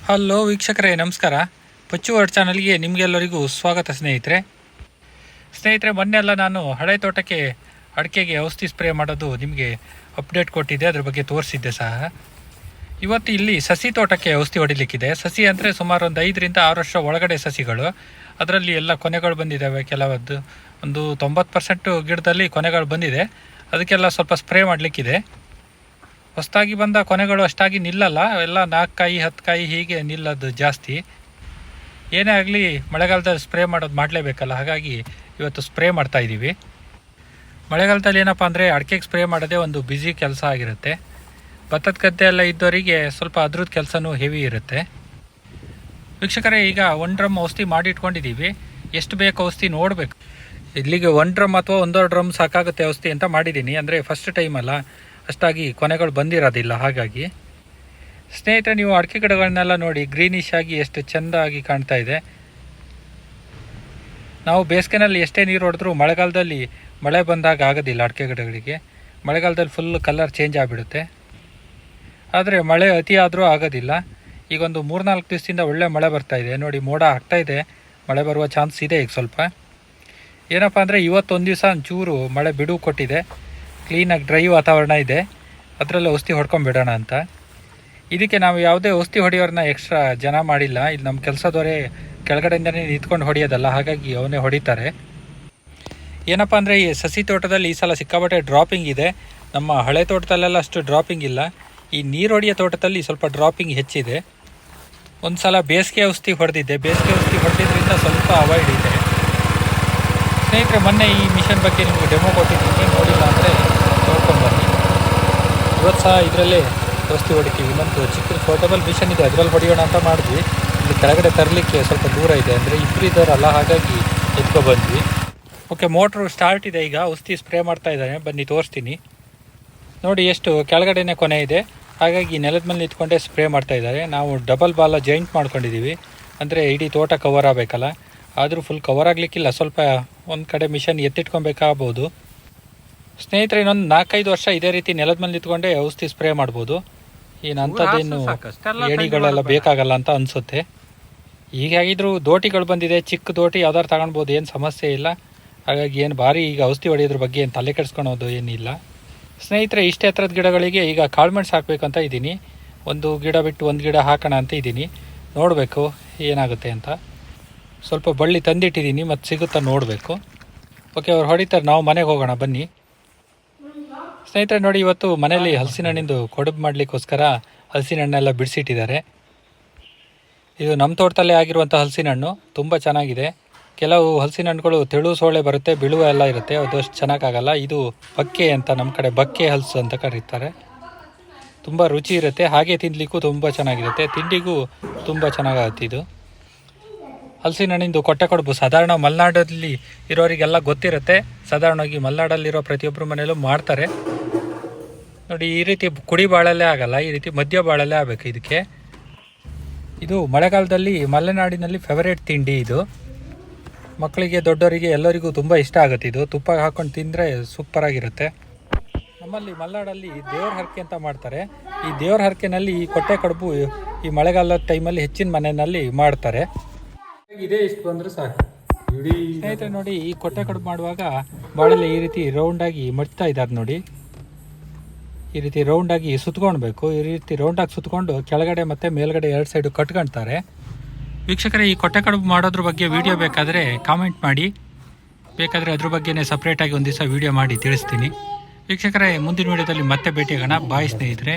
Hello ವೀಕ್ಷಕರೇ, ನಮಸ್ಕಾರ. ಪಚ್ಚು word ಚಾನಲ್ಗೆ ನಿಮಗೆಲ್ಲರಿಗೂ ಸ್ವಾಗತ ಸ್ನೇಹಿತರೆ. ಮೊನ್ನೆ ಎಲ್ಲ ನಾನು ಹಳೆ ತೋಟಕ್ಕೆ ಅಡಿಕೆಗೆ ಔಷಧಿ ಸ್ಪ್ರೇ ಮಾಡೋದು ನಿಮಗೆ ಅಪ್ಡೇಟ್ ಕೊಟ್ಟಿದ್ದೆ, ಅದ್ರ ಬಗ್ಗೆ ತೋರಿಸಿದ್ದೆ ಸಹ. ಇವತ್ತು ಇಲ್ಲಿ ಸಸಿ ತೋಟಕ್ಕೆ ಔಷಧಿ ಹೊಡಿಲಿಕ್ಕಿದೆ. ಸಸಿ ಅಂದರೆ ಸುಮಾರು ಒಂದು 5 ರಿಂದ 6 ವರ್ಷ ಒಳಗಡೆ ಸಸಿಗಳು. ಅದರಲ್ಲಿ ಎಲ್ಲ ಕೊನೆಗಳು ಬಂದಿದ್ದಾವೆ. ಕೆಲವದ್ದು ಒಂದು 90% ಗಿಡದಲ್ಲಿ ಕೊನೆಗಳು ಬಂದಿದೆ. ಅದಕ್ಕೆಲ್ಲ ಸ್ವಲ್ಪ ಸ್ಪ್ರೇ ಮಾಡಲಿಕ್ಕಿದೆ. ಹೊಸದಾಗಿ ಬಂದ ಕೊನೆಗಳು ಅಷ್ಟಾಗಿ ನಿಲ್ಲಲ್ಲ, ಎಲ್ಲ 4 ಕಾಯಿ 10 ಕಾಯಿ ಹೀಗೆ ನಿಲ್ಲೋದು ಜಾಸ್ತಿ. ಏನೇ ಆಗಲಿ ಮಳೆಗಾಲದಲ್ಲಿ ಸ್ಪ್ರೇ ಮಾಡಲೇಬೇಕಲ್ಲ, ಹಾಗಾಗಿ ಇವತ್ತು ಸ್ಪ್ರೇ ಮಾಡ್ತಾಯಿದ್ದೀವಿ. ಮಳೆಗಾಲದಲ್ಲಿ ಏನಪ್ಪ ಅಂದರೆ ಅಡಿಕೆಗೆ ಸ್ಪ್ರೇ ಮಾಡೋದೇ ಒಂದು ಬ್ಯುಸಿ ಕೆಲಸ ಆಗಿರುತ್ತೆ. ಭತ್ತದ ಗದ್ದೆ ಎಲ್ಲ ಇದ್ದವರಿಗೆ ಸ್ವಲ್ಪ ಅದ್ರದ್ದು ಕೆಲಸನೂ ಹೆವಿ ಇರುತ್ತೆ. ವೀಕ್ಷಕರೇ, ಈಗ 1 ಡ್ರಮ್ ಔಷಧಿ ಮಾಡಿ ಇಟ್ಕೊಂಡಿದ್ದೀವಿ. ಎಷ್ಟು ಬೇಕು ಔಷಧಿ ನೋಡಬೇಕು. ಇಲ್ಲಿಗೆ 1 ಡ್ರಮ್ ಅಥವಾ 1.5 ಡ್ರಮ್ ಸಾಕಾಗುತ್ತೆ ಔಷಧಿ ಅಂತ ಮಾಡಿದ್ದೀನಿ. ಅಂದರೆ ಫಸ್ಟ್ ಟೈಮ್ ಅಲ್ಲ, ಅಷ್ಟಾಗಿ ಕೊನೆಗಳು ಬಂದಿರೋದಿಲ್ಲ. ಹಾಗಾಗಿ ಸ್ನೇಹಿತರೆ, ನೀವು ಅಡಿಕೆ ಗಿಡಗಳನ್ನೆಲ್ಲ ನೋಡಿ, ಗ್ರೀನಿಶ್ ಆಗಿ ಎಷ್ಟು ಚೆಂದಾಗಿ ಕಾಣ್ತಾ ಇದೆ. ನಾವು ಬೇಸಿಗೆನಲ್ಲಿ ಎಷ್ಟೇ ನೀರು ಹೊಡೆದ್ರೂ ಮಳೆಗಾಲದಲ್ಲಿ ಮಳೆ ಬಂದಾಗ ಆಗೋದಿಲ್ಲ ಅಡಿಕೆ ಗಿಡಗಳಿಗೆ. ಮಳೆಗಾಲದಲ್ಲಿ ಫುಲ್ ಕಲರ್ ಚೇಂಜ್ ಆಗಿಬಿಡುತ್ತೆ. ಆದರೆ ಮಳೆ ಅತಿ ಆದರೂ ಆಗೋದಿಲ್ಲ. ಈಗೊಂದು 3-4 ದಿವಸದಿಂದ ಒಳ್ಳೆ ಮಳೆ ಬರ್ತಾಯಿದೆ ನೋಡಿ. ಮೋಡ ಆಗ್ತಾಯಿದೆ, ಮಳೆ ಬರುವ ಚಾನ್ಸ್ ಇದೆ ಈಗ ಸ್ವಲ್ಪ. ಏನಪ್ಪ ಅಂದರೆ ಇವತ್ತೊಂದು ದಿವಸ ಒಂಚೂರು ಮಳೆ ಬಿಡುವು ಕೊಟ್ಟಿದೆ. ಕ್ಲೀನಾಗಿ ಡ್ರೈ ವಾತಾವರಣ ಇದೆ. ಅದರಲ್ಲಿ ಔಷಧಿ ಹೊಡ್ಕೊಂಬಿಡೋಣ ಅಂತ. ಇದಕ್ಕೆ ನಾವು ಯಾವುದೇ ಔಷಧಿ ಹೊಡೆಯೋರನ್ನ ಎಕ್ಸ್ಟ್ರಾ ಜನ ಮಾಡಿಲ್ಲ. ಇಲ್ಲಿ ನಮ್ಮ ಕೆಲಸದವರೇ ಕೆಳಗಡೆಯಿಂದನೇ ನಿಂತ್ಕೊಂಡು ಹೊಡೆಯೋದಲ್ಲ, ಹಾಗಾಗಿ ಅವನೇ ಹೊಡಿತಾರೆ. ಏನಪ್ಪ ಅಂದರೆ ಈ ಸಸಿ ತೋಟದಲ್ಲಿ ಈ ಸಲ ಸಿಕ್ಕಾಪಟ್ಟೆ ಡ್ರಾಪಿಂಗ್ ಇದೆ. ನಮ್ಮ ಹಳೆ ತೋಟದಲ್ಲೆಲ್ಲ ಅಷ್ಟು ಡ್ರಾಪಿಂಗ್ ಇಲ್ಲ. ಈ ನೀರು ಹೊಡೆಯೋ ತೋಟದಲ್ಲಿ ಸ್ವಲ್ಪ ಡ್ರಾಪಿಂಗ್ ಹೆಚ್ಚಿದೆ. ಒಂದು ಸಲ ಬೇಸಿಗೆ ಔಷಧಿ ಹೊಡೆದಿದ್ದೆ. ಬೇಸಿಗೆ ಔಷಧಿ ಹೊಡೆದಿದ್ದರಿಂದ ಸ್ವಲ್ಪ ಅವಾಯ್ಡ್ ಇದೆ. ಸ್ನೇಹಿತರೆ, ಮೊನ್ನೆ ಈ ಮಿಷನ್ ಬಗ್ಗೆ ನಿಮಗೆ ಡೆಮೋ ಕೊಟ್ಟಿದ್ದೀನಿ, ನೋಡಿಲ್ಲ ಅಂದರೆ ನೋಡ್ಕೊಂಡ್ಬನ್ನಿ. ಇವತ್ತು ಸಹ ಇದರಲ್ಲೇ ಔಷಧಿ ಹೊಡಿತೀವಿ. ಇನ್ನೊಂದು ಚಿಕ್ಕ ಪೋರ್ಟಬಲ್ ಮಿಷನ್ ಇದೆ, ಅದರಲ್ಲಿ ಹೊಡೆಯೋಣ ಅಂತ ಮಾಡಿದ್ವಿ. ಇಲ್ಲಿ ಕೆಳಗಡೆ ತರಲಿಕ್ಕೆ ಸ್ವಲ್ಪ ದೂರ ಇದೆ, ಅಂದರೆ ಇಬ್ಬರು ಇದ್ದಾರಲ್ಲ, ಹಾಗಾಗಿ ಎತ್ಕೊಬಂದ್ವಿ. ಓಕೆ, ಮೋಟ್ರು ಸ್ಟಾರ್ಟ್ ಇದೆ. ಈಗ ಔಷಧಿ ಸ್ಪ್ರೇ ಮಾಡ್ತಾ ಇದ್ದಾನೆ, ಬನ್ನಿ ತೋರಿಸ್ತೀನಿ. ನೋಡಿ ಎಷ್ಟು ಕೆಳಗಡೆನೇ ಕೊನೆ ಇದೆ, ಹಾಗಾಗಿ ನೆಲದ ಮೇಲೆ ನಿಂತ್ಕೊಂಡೇ ಸ್ಪ್ರೇ ಮಾಡ್ತಾ ಇದ್ದಾರೆ. ನಾವು ಡಬಲ್ ಬಾಲ ಜಾಯಿಂಟ್ ಮಾಡ್ಕೊಂಡಿದ್ದೀವಿ, ಅಂದರೆ ಇಡೀ ತೋಟ ಕವರ್ ಆಗಬೇಕಲ್ಲ. ಆದರೂ ಫುಲ್ ಕವರ್ ಆಗಲಿಕ್ಕಿಲ್ಲ, ಸ್ವಲ್ಪ ಒಂದು ಕಡೆ ಮಿಷನ್ ಎತ್ತಿಟ್ಕೊಬೇಕಾಗ್ಬೋದು. ಸ್ನೇಹಿತರೆ, ಇನ್ನೊಂದು 4-5 ವರ್ಷ ಇದೇ ರೀತಿ ನೆಲದ ಮೇಲೆ ನಿಂತ್ಕೊಂಡೇ ಔಷಧಿ ಸ್ಪ್ರೇ ಮಾಡ್ಬೋದು. ಅಂಥದ್ದೇನು ಏಣಿಗಳೆಲ್ಲ ಬೇಕಾಗಲ್ಲ ಅಂತ ಅನಿಸುತ್ತೆ. ಹೀಗಾಗಿದ್ರೂ ದೋಟಿಗಳು ಬಂದಿದೆ, ಚಿಕ್ಕ ದೋಟಿ ಯಾವ್ದಾರು ತಗೊಳ್ಬೋದು, ಏನು ಸಮಸ್ಯೆ ಇಲ್ಲ. ಹಾಗಾಗಿ ಏನು ಭಾರಿ ಈಗ ಔಷಧಿ ಹೊಡೆಯೋದ್ರ ಬಗ್ಗೆ ಏನು ತಲೆ ಕೆಡಿಸ್ಕೊಳೋದು ಏನಿಲ್ಲ. ಸ್ನೇಹಿತರೆ, ಇಷ್ಟೇ ಎತ್ತರದ ಗಿಡಗಳಿಗೆ ಈಗ ಕಾಳುಮೆಣಸು ಹಾಕಬೇಕಂತ ಇದ್ದೀನಿ. ಒಂದು ಗಿಡ ಬಿಟ್ಟು ಒಂದು ಗಿಡ ಹಾಕೋಣ ಅಂತ ಇದ್ದೀನಿ. ನೋಡಬೇಕು ಏನಾಗುತ್ತೆ ಅಂತ. ಸ್ವಲ್ಪ ಬಳ್ಳಿ ತಂದಿಟ್ಟಿದ್ದೀನಿ, ಮತ್ತು ಸಿಗುತ್ತಾ ನೋಡಬೇಕು. ಓಕೆ, ಅವ್ರು ಹೊಡಿತಾರೆ, ನಾವು ಮನೆಗೆ ಹೋಗೋಣ ಬನ್ನಿ. ಸ್ನೇಹಿತರೆ ನೋಡಿ, ಇವತ್ತು ಮನೆಯಲ್ಲಿ ಹಲಸಿನ ಹಣ್ಣಿಂದು ಕೊಡುಬು ಮಾಡಲಿಕ್ಕೋಸ್ಕರ ಹಲಸಿನ ಹಣ್ಣೆಲ್ಲ ಬಿಡಿಸಿಟ್ಟಿದ್ದಾರೆ. ಇದು ನಮ್ಮ ತೋಟದಲ್ಲೇ ಆಗಿರುವಂಥ ಹಲಸಿನ ಹಣ್ಣು, ತುಂಬ ಚೆನ್ನಾಗಿದೆ. ಕೆಲವು ಹಲಸಿನ ಹಣ್ಣುಗಳು ತೆಳು ಸೋಳೆ ಬರುತ್ತೆ, ಬಿಳುವ ಎಲ್ಲ ಇರುತ್ತೆ, ಅದು ಅಷ್ಟು ಚೆನ್ನಾಗಾಗಲ್ಲ. ಇದು ಬಕ್ಕೆ ಅಂತ, ನಮ್ಮ ಕಡೆ ಬಕ್ಕೆ ಹಲಸು ಅಂತ ಕರೀತಾರೆ. ತುಂಬ ರುಚಿ ಇರುತ್ತೆ, ಹಾಗೆ ತಿನ್ನಲಿಕ್ಕೂ ತುಂಬ ಚೆನ್ನಾಗಿರುತ್ತೆ, ತಿಂಡಿಗೂ ತುಂಬ ಚೆನ್ನಾಗಾಗುತ್ತೆ. ಇದು ಹಲಸಿನ ಹಣ್ಣಿಂದು ಕೊಟ್ಟೆ ಕಡುಬು ಸಾಧಾರಣ ಮಲೆನಾಡಲ್ಲಿ ಇರೋರಿಗೆಲ್ಲ ಗೊತ್ತಿರುತ್ತೆ. ಸಾಧಾರಣವಾಗಿ ಮಲೆನಾಡಲ್ಲಿರೋ ಪ್ರತಿಯೊಬ್ಬರ ಮನೆಯಲ್ಲೂ ಮಾಡ್ತಾರೆ ನೋಡಿ. ಈ ರೀತಿ ಕುಡಿ ಬಾಳಲ್ಲೇ ಆಗಲ್ಲ, ಈ ರೀತಿ ಮಧ್ಯ ಬಾಳಲ್ಲೇ ಆಗಬೇಕು ಇದಕ್ಕೆ. ಇದು ಮಳೆಗಾಲದಲ್ಲಿ ಮಲೆನಾಡಿನಲ್ಲಿ ಫೇವರೇಟ್ ತಿಂಡಿ. ಇದು ಮಕ್ಕಳಿಗೆ ದೊಡ್ಡವರಿಗೆ ಎಲ್ಲರಿಗೂ ತುಂಬ ಇಷ್ಟ ಆಗುತ್ತೆ. ಇದು ತುಪ್ಪ ಹಾಕ್ಕೊಂಡು ತಿಂದರೆ ಸೂಪರಾಗಿರುತ್ತೆ. ನಮ್ಮಲ್ಲಿ ಮಲೆನಾಡಲ್ಲಿ ದೇವ್ರ ಹರಕೆ ಅಂತ ಮಾಡ್ತಾರೆ. ಈ ದೇವ್ರ ಹರಕೆನಲ್ಲಿ ಈ ಕೊಟ್ಟೆ ಕಡುಬು ಈ ಮಳೆಗಾಲದ ಟೈಮಲ್ಲಿ ಹೆಚ್ಚಿನ ಮನೆಯಲ್ಲಿ ಮಾಡ್ತಾರೆ. ಇದೇ ಇಷ್ಟು ಬಂದರೂ ಸಾಕು. ಸ್ನೇಹಿತರೆ ನೋಡಿ, ಈ ಕೊಟ್ಟೆ ಕಡುಬು ಮಾಡುವಾಗ ಬಾಳೆಲೆ ಈ ರೀತಿ ರೌಂಡಾಗಿ ಮಡ್ತಾ ಇದ್ದಾರೆ ನೋಡಿ. ಈ ರೀತಿ ರೌಂಡಾಗಿ ಸುತ್ಕೊಳ್ಬೇಕು. ಈ ರೀತಿ ರೌಂಡಾಗಿ ಸುತ್ಕೊಂಡು ಕೆಳಗಡೆ ಮತ್ತು ಮೇಲ್ಗಡೆ 2 ಸೈಡು ಕಟ್ಕೊಳ್ತಾರೆ. ವೀಕ್ಷಕರೇ, ಈ ಕೊಟ್ಟೆ ಕಡುಬು ಮಾಡೋದ್ರ ಬಗ್ಗೆ ವಿಡಿಯೋ ಬೇಕಾದರೆ ಕಾಮೆಂಟ್ ಮಾಡಿ, ಬೇಕಾದರೆ ಅದ್ರ ಬಗ್ಗೆನೇ ಸಪ್ರೇಟಾಗಿ ಒಂದು ದಿವಸ ವಿಡಿಯೋ ಮಾಡಿ ತಿಳಿಸ್ತೀನಿ. ವೀಕ್ಷಕರೇ, ಮುಂದಿನ ವಿಡಿಯೋದಲ್ಲಿ ಮತ್ತೆ ಭೇಟಿಯಾಗೋಣ. ಬಾಯ್ ಸ್ನೇಹಿತರೆ.